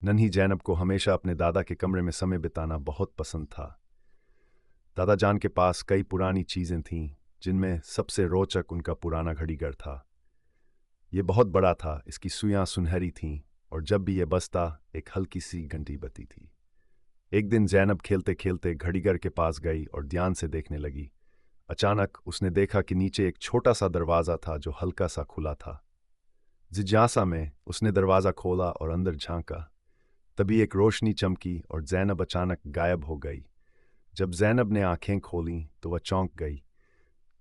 नन्ही जैनब को हमेशा अपने दादा के कमरे में समय बिताना बहुत पसंद था। दादा जान के पास कई पुरानी चीजें थीं, जिनमें सबसे रोचक उनका पुराना घड़ीघर था। ये बहुत बड़ा था, इसकी सुइयां सुनहरी थीं और जब भी ये बजता एक हल्की सी घंटी बजती थी। एक दिन जैनब खेलते खेलते घड़ीघर के पास गई और ध्यान से देखने लगी। अचानक उसने देखा कि नीचे एक छोटा सा दरवाज़ा था जो हल्का सा खुला था। जिज्ञासा में उसने दरवाज़ा खोला और अंदर झांका। तभी एक रोशनी चमकी और जैनब अचानक गायब हो गई। जब जैनब ने आंखें खोलीं तो वह चौंक गई।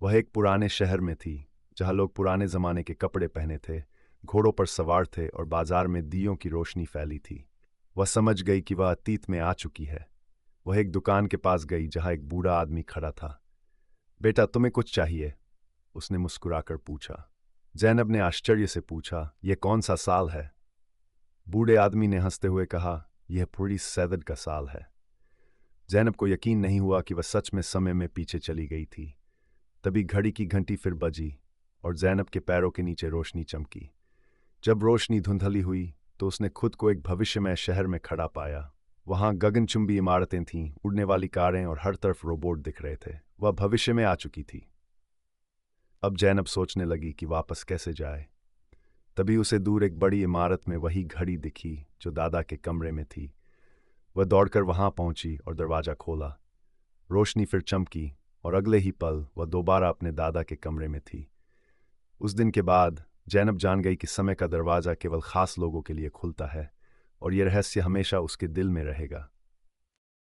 वह एक पुराने शहर में थी, जहां लोग पुराने जमाने के कपड़े पहने थे, घोड़ों पर सवार थे और बाजार में दियों की रोशनी फैली थी। वह समझ गई कि वह अतीत में आ चुकी है। वह एक दुकान के पास गई जहां एक बूढ़ा आदमी खड़ा था। बेटा, तुम्हें कुछ चाहिए? उसने मुस्कुराकर पूछा। जैनब ने आश्चर्य से पूछा, यह कौन सा साल है? बूढ़े आदमी ने हंसते हुए कहा, यह पूरी सैदड का साल है। जैनब को यकीन नहीं हुआ कि वह सच में समय में पीछे चली गई थी। तभी घड़ी की घंटी फिर बजी और जैनब के पैरों के नीचे रोशनी चमकी। जब रोशनी धुंधली हुई तो उसने खुद को एक भविष्यमय शहर में खड़ा पाया। वहां गगनचुंबी इमारतें थीं, उड़ने वाली कारें और हर तरफ रोबोट दिख रहे थे। वह भविष्य में आ चुकी थी। अब जैनब सोचने लगी कि वापस कैसे जाए। तभी उसे दूर एक बड़ी इमारत में वही घड़ी दिखी जो दादा के कमरे में थी। वह दौड़कर वहां पहुंची और दरवाजा खोला। रोशनी फिर चमकी और अगले ही पल वह दोबारा अपने दादा के कमरे में थी। उस दिन के बाद जैनब जान गई कि समय का दरवाजा केवल खास लोगों के लिए खुलता है और यह रहस्य हमेशा उसके दिल में रहेगा।